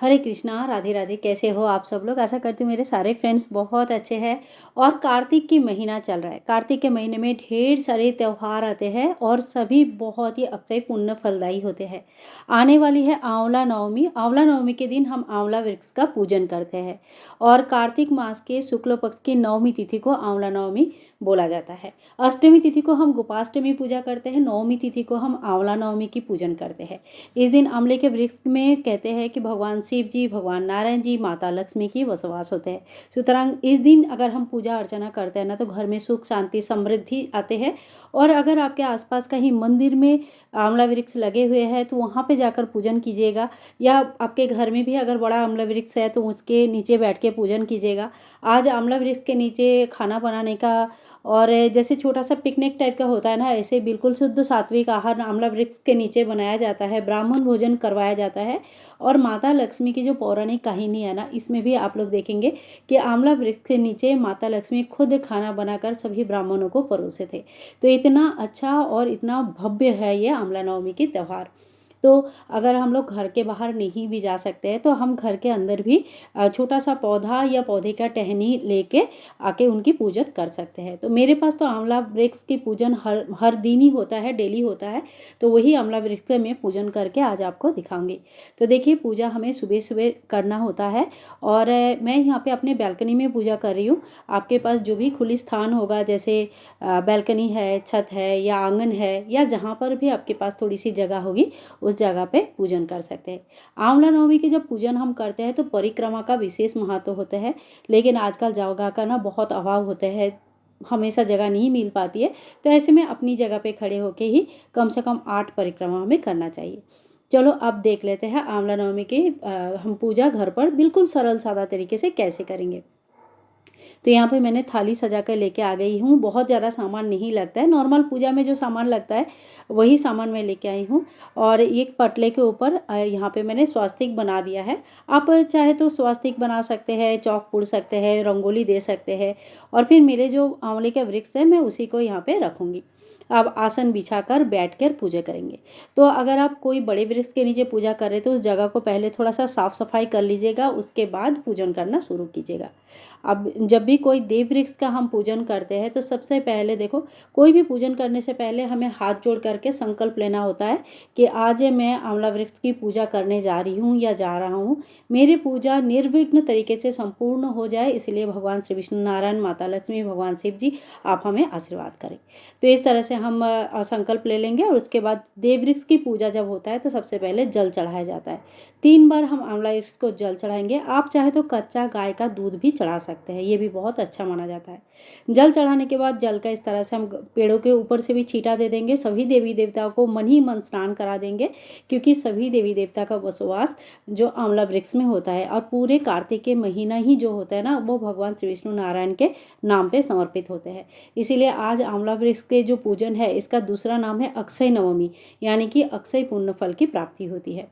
हरे कृष्णा, राधे राधे। कैसे हो आप सब लोग? आशा करती हूँ मेरे सारे फ्रेंड्स बहुत अच्छे हैं। और कार्तिक की महीना चल रहा है। कार्तिक के महीने में ढेर सारे त्योहार आते हैं और सभी बहुत ही अक्षय पुण्य फलदायी होते हैं। आने वाली है आंवला नवमी। आंवला नवमी के दिन हम आंवला वृक्ष का पूजन करते हैं और कार्तिक मास के शुक्ल पक्ष की नवमी तिथि को आंवला नवमी बोला जाता है। अष्टमी तिथि को हम गोपाष्टमी पूजा करते हैं। नवमी तिथि को हम आंवला नवमी की पूजन करते हैं। इस दिन आंवले के वृक्ष में कहते हैं कि भगवान शिव जी, भगवान नारायण जी, माता लक्ष्मी की वसवास होते हैं। सुतरां इस दिन अगर हम पूजा अर्चना करते हैं ना तो घर में सुख शांति समृद्धि आते हैं। और अगर आपके आसपास कहीं मंदिर में आंवला वृक्ष लगे हुए हैं तो वहाँ पे जाकर पूजन कीजिएगा, या आपके घर में भी अगर बड़ा आंवला वृक्ष है तो उसके नीचे बैठ के पूजन कीजिएगा। आज आंवला वृक्ष के नीचे खाना बनाने का और जैसे छोटा सा पिकनिक टाइप का होता है ना, ऐसे बिल्कुल शुद्ध सात्विक आहार आंवला वृक्ष के नीचे बनाया जाता है, ब्राह्मण भोजन करवाया जाता है। और माता लक्ष्मी की जो पौराणिक कहानी है ना, इसमें भी आप लोग देखेंगे कि आंवला वृक्ष के नीचे माता लक्ष्मी खुद खाना बनाकर सभी ब्राह्मणों को परोसे थे। तो इतना अच्छा और इतना भव्य है ये आंवला नवमी की त्यौहार। तो अगर हम लोग घर के बाहर नहीं भी जा सकते हैं तो हम घर के अंदर भी छोटा सा पौधा या पौधे का टहनी लेके आके उनकी पूजन कर सकते हैं। तो मेरे पास तो आंवला वृक्ष की पूजन हर हर दिन ही होता है, डेली होता है। तो वही आंवला वृक्ष का मैं पूजन करके आज आपको दिखाऊंगी। तो देखिए, पूजा हमें सुबह सुबह करना होता है और मैं यहाँ पे अपने बालकनी में पूजा कर रही हूँ। आपके पास जो भी खुली स्थान होगा, जैसे बालकनी है, छत है या आंगन है, या जहाँ पर भी आपके पास थोड़ी सी जगह होगी उस जगह पे पूजन कर सकते हैं। आंवला नवमी की जब पूजन हम करते हैं तो परिक्रमा का विशेष महत्व होता है, लेकिन आजकल जगह का ना बहुत अभाव होता है, हमेशा जगह नहीं मिल पाती है। तो ऐसे में अपनी जगह पे खड़े होके ही कम से कम 8 परिक्रमा हमें करना चाहिए। चलो अब देख लेते हैं आंवला नवमी की हम पूजा घर पर बिल्कुल सरल सादा तरीके से कैसे करेंगे। तो यहाँ पे मैंने थाली सजा कर लेके आ गई हूँ। बहुत ज़्यादा सामान नहीं लगता है, नॉर्मल पूजा में जो सामान लगता है वही सामान मैं लेके आई हूँ। और एक पटले के ऊपर यहाँ पे मैंने स्वास्तिक बना दिया है। आप चाहे तो स्वास्तिक बना सकते हैं, चौक पुड़ सकते हैं, रंगोली दे सकते हैं। और फिर मेरे जो आंवले का वृक्ष है मैं उसी को यहाँ पे रखूँगी। अब आसन बिछाकर बैठकर पूजा करेंगे। तो अगर आप कोई बड़े वृक्ष के नीचे पूजा कर रहे तो उस जगह को पहले थोड़ा सा साफ सफाई कर लीजिएगा, उसके बाद पूजन करना शुरू कीजिएगा। अब जब भी कोई देव वृक्ष का हम पूजन करते हैं तो सबसे पहले देखो, कोई भी पूजन करने से पहले हमें हाथ जोड़ करके संकल्प लेना होता है कि आज मैं आंवला वृक्ष की पूजा करने जा रही हूँ या जा रहा हूँ। मेरी पूजा निर्विघ्न तरीके से संपूर्ण हो जाए, इसलिए भगवान श्री विष्णु नारायण, माता लक्ष्मी, भगवान शिव जी आप हमें आशीर्वाद करें। तो इस तरह से हम संकल्प ले लेंगे। और उसके बाद देव वृक्ष की पूजा जब होता है तो सबसे पहले जल चढ़ाया जाता है। 3 बार हम आंवला वृक्ष को जल चढ़ाएंगे। आप चाहे तो कच्चा गाय का दूध भी चढ़ा सकते हैं, ये भी बहुत अच्छा माना जाता है। जल चढ़ाने के बाद जल का इस तरह से हम पेड़ों के ऊपर से भी छींटा दे देंगे। सभी देवी देवताओं को मन ही मन स्नान करा देंगे, क्योंकि सभी देवी देवता का बसवास जो आंवला वृक्ष में होता है। और पूरे कार्तिक के महीना ही जो होता है ना, वो भगवान श्री विष्णु नारायण के नाम पे समर्पित होते हैं। इसीलिए आज आंवला वृक्ष के जो पूजन है इसका दूसरा नाम है अक्षय नवमी, यानी कि अक्षय पुण्य फल की प्राप्ति होती है।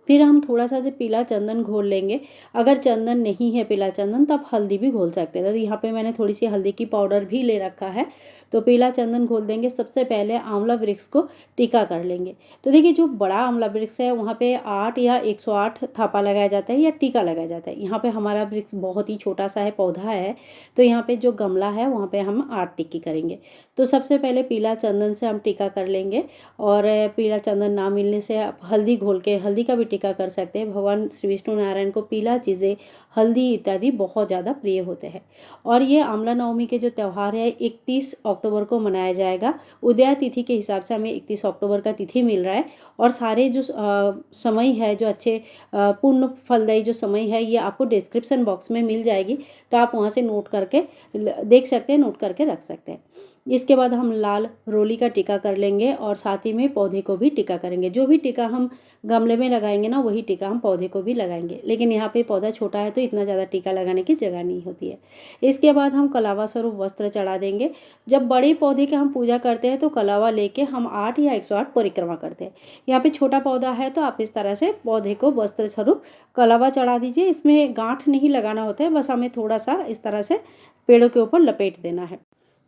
फिर हम थोड़ा सा पीला चंदन घोल लेंगे। अगर चंदन नहीं है, पीला चंदन, तो आप हल्दी भी घोल सकते हैं। तो यहाँ पे मैंने थोड़ी सी हल्दी की पाउडर भी ले रखा है। तो पीला चंदन घोल देंगे। सबसे पहले आंवला वृक्ष को टीका कर लेंगे। तो देखिए, जो बड़ा आंवला वृक्ष है वहाँ पे 8 या 108 थापा लगाया जाता है या टीका लगाया जाता है। यहाँ पे हमारा वृक्ष बहुत ही छोटा सा है, पौधा है, तो यहाँ पे जो गमला है वहाँ पे हम 8 टिक्की करेंगे। तो सबसे पहले पीला चंदन से हम टीका कर लेंगे। और पीला चंदन ना मिलने से आप हल्दी घोल के हल्दी का भी टीका कर सकते हैं। भगवान श्री विष्णु नारायण को पीला चीज़ें, हल्दी इत्यादि बहुत ज़्यादा प्रिय होते हैं। और ये आंवला नवमी के जो त्यौहार है 31 अक्टूबर को मनाया जाएगा। उदया तिथि के हिसाब से हमें 31 अक्टूबर का तिथि मिल रहा है। और सारे जो समय है, जो अच्छे पूर्ण फलदायी जो समय है, ये आपको डिस्क्रिप्शन बॉक्स में मिल जाएगी। तो आप वहाँ से नोट करके देख सकते हैं, नोट करके रख सकते हैं। इसके बाद हम लाल रोली का टीका कर लेंगे और साथ ही में पौधे को भी टीका करेंगे। जो भी टीका हम गमले में लगाएंगे ना, वही टीका हम पौधे को भी लगाएंगे। लेकिन यहाँ पे पौधा छोटा है तो इतना ज़्यादा टीका लगाने की जगह नहीं होती है। इसके बाद हम कलावा स्वरूप वस्त्र चढ़ा देंगे। जब बड़े पौधे की हम पूजा करते हैं तो कलावा लेके हम 8 या 108 परिक्रमा करते हैं। यहाँ पे छोटा पौधा है तो आप इस तरह से पौधे को वस्त्र स्वरूप कलावा चढ़ा दीजिए। इसमें गांठ नहीं लगाना होता है, बस हमें थोड़ा सा इस तरह से पेड़ों के ऊपर लपेट देना है।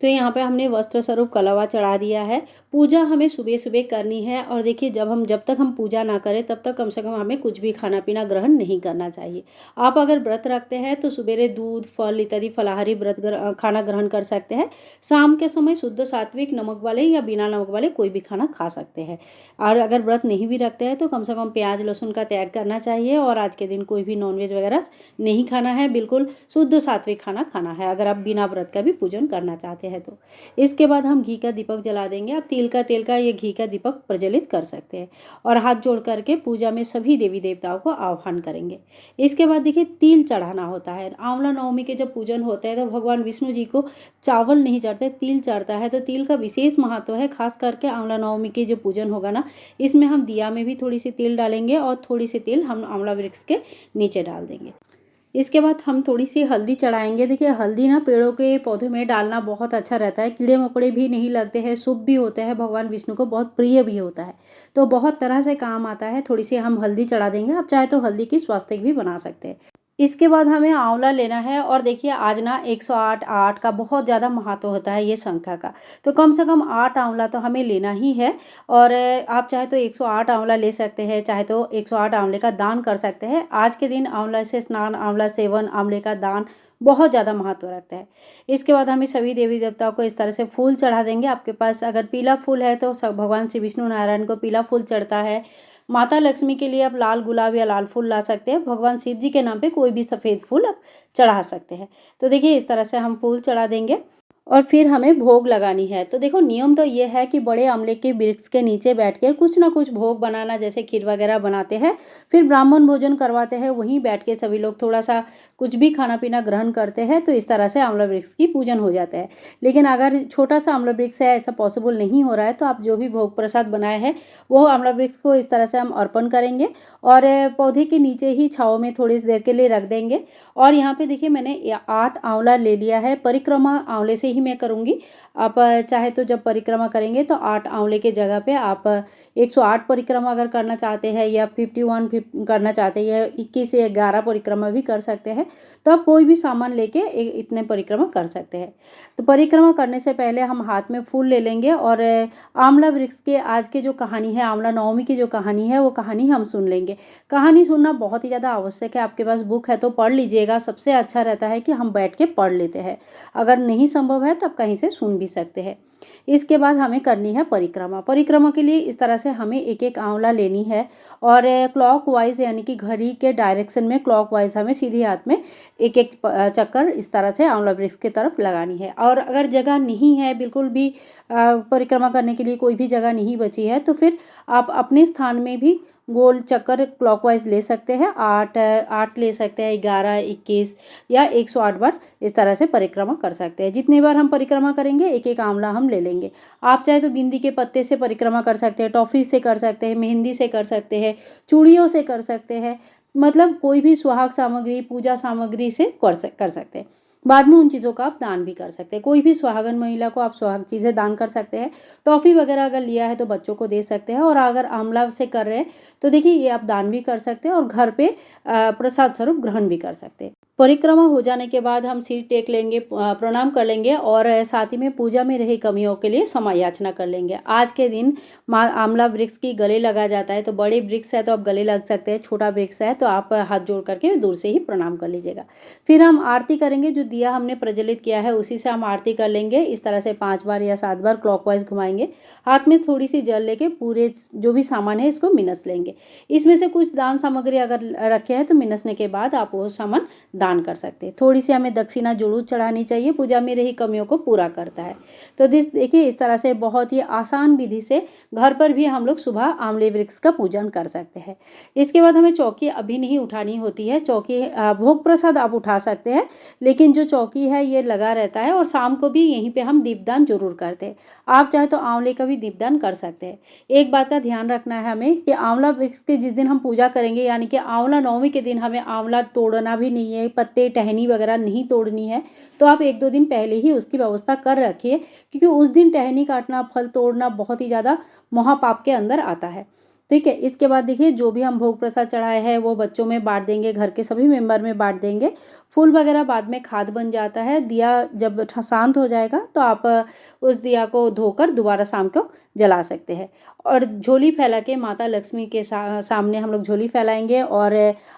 तो यहाँ पे हमने वस्त्र स्वरूप कलवा चढ़ा दिया है। पूजा हमें सुबह-सुबह करनी है और देखिए जब तक हम पूजा ना करें तब तक कम से कम हमें कुछ भी खाना-पीना ग्रहण नहीं करना चाहिए। आप अगर व्रत रखते हैं तो सवेरे दूध, फल इत्यादि फलाहारी खाना ग्रहण कर सकते हैं। शाम के समय शुद्ध सात्विक नमक वाले या बिना नमक वाले कोई भी खाना खा सकते हैं। और अगर व्रत नहीं भी रखते हैं तो कम से कम प्याज़, लहसुन का त्याग करना चाहिए और आज के दिन कोई भी नॉन-वेज वगैरह नहीं खाना है, बिल्कुल शुद्ध सात्विक खाना खाना है अगर आप बिना व्रत का भी पूजन करना चाहते हैं तो। इसके बाद हम घी का दीपक जला देंगे। आप तिल का, तेल का या घी का दीपक प्रज्वलित कर सकते हैं और हाथ जोड़ करके पूजा में सभी देवी-देवताओं को आह्वान करेंगे। इसके बाद देखिए तिल चढ़ाना होता है। आंवला नवमी के जब पूजन होता है तो भगवान विष्णु जी को चावल नहीं चढ़ते, तिल चढ़ता है। तो तिल का विशेष महत्व है, खास करके आंवला नवमी के जो पूजन होगा ना, इसमें हम दिया में भी थोड़ी-सी तिल डालेंगे और थोड़ी-सी तिल हम आंवला वृक्ष के नीचे डाल देंगे। इसके बाद हम थोड़ी-सी हल्दी चढ़ाएँगे। देखिए हल्दी ना पेड़ों के पौधों में डालना बहुत अच्छा रहता है, कीड़े-मकोड़े भी नहीं लगते हैं, शुभ भी होते हैं, भगवान विष्णु को बहुत प्रिय भी होता है। तो बहुत तरह से काम आता है, थोड़ी-सी हम हल्दी चढ़ा देंगे। आप चाहे तो हल्दी की स्वास्तिक भी बना सकते हैं। इसके बाद हमें आंवला लेना है और देखिए आज ना 108 8 का बहुत ज़्यादा महत्व होता है ये संख्या का। तो कम से कम 8 आंवला तो हमें लेना ही है और आप चाहे तो 108 आंवला ले सकते हैं, चाहे तो 108 आंवले का दान कर सकते हैं। आज के दिन आंवला से स्नान, आंवला सेवन, आंवले का दान बहुत ज़्यादा महत्व रखता है। इसके बाद हमें सभी देवी-देवताओं को इस तरह से फूल चढ़ा देंगे। आपके पास अगर पीला फूल है तो सब भगवान श्री विष्णु नारायण को पीला फूल चढ़ता है। माता लक्ष्मी के लिए आप लाल गुलाब या लाल फूल ला सकते हैं। भगवान शिव जी के नाम पे कोई भी सफ़ेद फूल आप चढ़ा सकते हैं। तो देखिए इस तरह से हम फूल चढ़ा देंगे और फिर हमें भोग लगानी है। तो देखो नियम तो ये है कि बड़े आंवले के वृक्ष के नीचे बैठ कर कुछ ना कुछ भोग बनाना, जैसे खीर वगैरह बनाते हैं, फिर ब्राह्मण भोजन करवाते हैं, वहीं बैठ के सभी लोग थोड़ा-सा कुछ भी खाना-पीना ग्रहण करते हैं, तो इस तरह से आंवला वृक्ष की पूजन हो जाता है। लेकिन अगर छोटा-सा आंवला वृक्ष है, ऐसा पॉसिबल नहीं हो रहा है, तो आप जो भी भोग प्रसाद बनाए हैं, वो आंवला वृक्ष को इस तरह से हम अर्पण करेंगे और पौधे के नीचे ही छाँव में थोड़ी देर के लिए रख देंगे। और यहाँ पे देखिए मैंने 8 आंवला ले लिया है, परिक्रमा आंवले से ही मैं करूँगी। आप चाहे तो जब परिक्रमा करेंगे तो 8 आंवले के जगह पे आप 108 परिक्रमा अगर करना चाहते हैं या 51 करना चाहते हैं या 21 या 11 परिक्रमा भी कर सकते हैं, तो आप कोई भी सामान लेके इतने परिक्रमा कर सकते हैं। तो परिक्रमा करने से पहले हम हाथ में फूल ले लेंगे और आंवला वृक्ष के आज की जो कहानी है, आंवला नवमी की जो कहानी है, वो कहानी हम सुन लेंगे। कहानी सुनना बहुत ही ज़्यादा आवश्यक है। आपके पास बुक है तो पढ़ लीजिएगा। सबसे अच्छा रहता है कि हम बैठ के पढ़ लेते हैं। अगर नहीं संभव है तो आप कहीं से सुन भी सकते हैं। इसके बाद हमें करनी है परिक्रमा। परिक्रमा के लिए इस तरह से हमें एक-एक आंवला लेनी है और क्लॉकवाइज़ यानी कि घड़ी के डायरेक्शन में क्लॉकवाइज़ हमें सीधे हाथ में एक-एक चक्कर इस तरह से आंवला वृक्ष की तरफ लगानी है। और अगर जगह नहीं है, बिल्कुल भी परिक्रमा करने के लिए कोई भी जगह नहीं बची है, तो फिर आप अपने स्थान में भी गोल चक्कर क्लॉकवाइज़ ले सकते हैं। 8 ले सकते हैं, 11, 21 या 108 बार इस तरह से परिक्रमा कर सकते हैं। जितनी बार हम परिक्रमा करेंगे, एक-एक आंवला हम ले लेंगे। आप चाहे तो बिंदी के पत्ते से परिक्रमा कर सकते हैं, टॉफ़ी से कर सकते हैं, मेहंदी से कर सकते हैं, चूड़ियों से कर सकते हैं। मतलब कोई भी सुहाग सामग्री, पूजा सामग्री से कर सकते हैं। बाद में उन चीज़ों का आप दान भी कर सकते हैं। कोई भी सुहागन महिला को आप सुहाग चीज़ें दान कर सकते हैं। टॉफ़ी वगैरह अगर लिया है तो बच्चों को दे सकते हैं और अगर आंवला से कर रहे हैं तो देखिए ये आप दान भी कर सकते हैं और घर पे प्रसाद स्वरूप ग्रहण भी कर सकते हैं। परिक्रमा हो जाने के बाद हम सिर टेक लेंगे, प्रणाम कर लेंगे और साथ ही में पूजा में रही कमियों के लिए क्षमा याचना कर लेंगे। आज के दिन आंवला वृक्ष की गले लगा जाता है, तो बड़े वृक्ष है तो आप गले लग सकते हैं, छोटा वृक्ष है तो आप हाथ जोड़ करके दूर से ही प्रणाम कर लीजिएगा। फिर हम आरती करेंगे। जो दिया हमने प्रज्वलित किया है उसी से हम आरती कर लेंगे। इस तरह से 5 बार या 7 बार क्लॉकवाइज़ घुमाएँगे। हाथ में थोड़ी-सी जल लेके पूरे जो भी सामान है इसको मिनस लेंगे। इसमें से कुछ दान सामग्री अगर रखे हैं तो मिनसने के बाद आप वो सामान दान कर सकते हैं। थोड़ी-सी हमें दक्षिणा ज़रूर चढ़ानी चाहिए, पूजा में रही कमियों को पूरा करता है। तो देखिए इस तरह से बहुत ही आसान विधि से घर पर भी हम लोग सुबह आंवले वृक्ष का पूजन कर सकते हैं। इसके बाद हमें चौकी अभी नहीं उठानी होती है। चौकी भोग प्रसाद आप उठा सकते हैं, लेकिन जो चौकी है ये लगा रहता है और शाम को भी यहीं पे हम दीपदान ज़रूर करते हैं। आप चाहे तो आंवले का भी दीपदान कर सकते हैं। एक बात का ध्यान रखना है हमें कि आंवला वृक्ष के जिस दिन हम पूजा करेंगे यानी कि आंवला नवमी के दिन हमें आंवला तोड़ना भी नहीं है, पत्ते टहनी वगैरह नहीं तोड़नी है। तो आप 1-2 दिन पहले ही उसकी व्यवस्था कर रखिए, क्योंकि उस दिन टहनी काटना, फल तोड़ना बहुत ही ज़्यादा महापाप के अंदर आता है। ठीक है? इसके बाद देखिए जो भी हम भोग प्रसाद चढ़ाए हैं वो बच्चों में बाँट देंगे, घर के सभी मेंबर में बाँट देंगे। फूल वगैरह बाद में खाद बन जाता है। दिया जब शांत हो जाएगा तो आप उस दिया को धोकर दोबारा शाम को जला सकते हैं। और झोली फैला के माता लक्ष्मी के सामने हम लोग झोली फैलाएंगे। और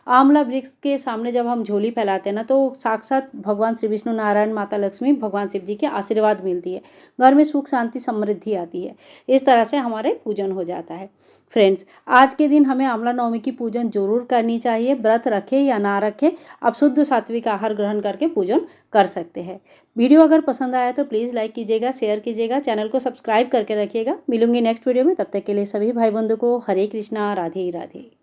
आंवला वृक्ष के सामने जब हम झोली फैलाते हैं ना, तो साक्षात भगवान श्री विष्णु नारायण, माता लक्ष्मी, भगवान शिव जी के आशीर्वाद मिलती है। घर में सुख शांति समृद्धि आती है। इस तरह से हमारे पूजन हो जाता है। फ्रेंड्स, आज के दिन हमें आंवला नवमी की पूजन जरूर करनी चाहिए। व्रत रखे या ना रखे, आप शुद्ध सात्विक आहार ग्रहण करके पूजन कर सकते हैं। वीडियो अगर पसंद आया तो प्लीज़ लाइक कीजिएगा, शेयर कीजिएगा, चैनल को सब्सक्राइब करके रखिएगा। मिलूंगी नेक्स्ट वीडियो में, तब तक के लिए सभी भाई बंधु को हरे कृष्णा, राधे राधे।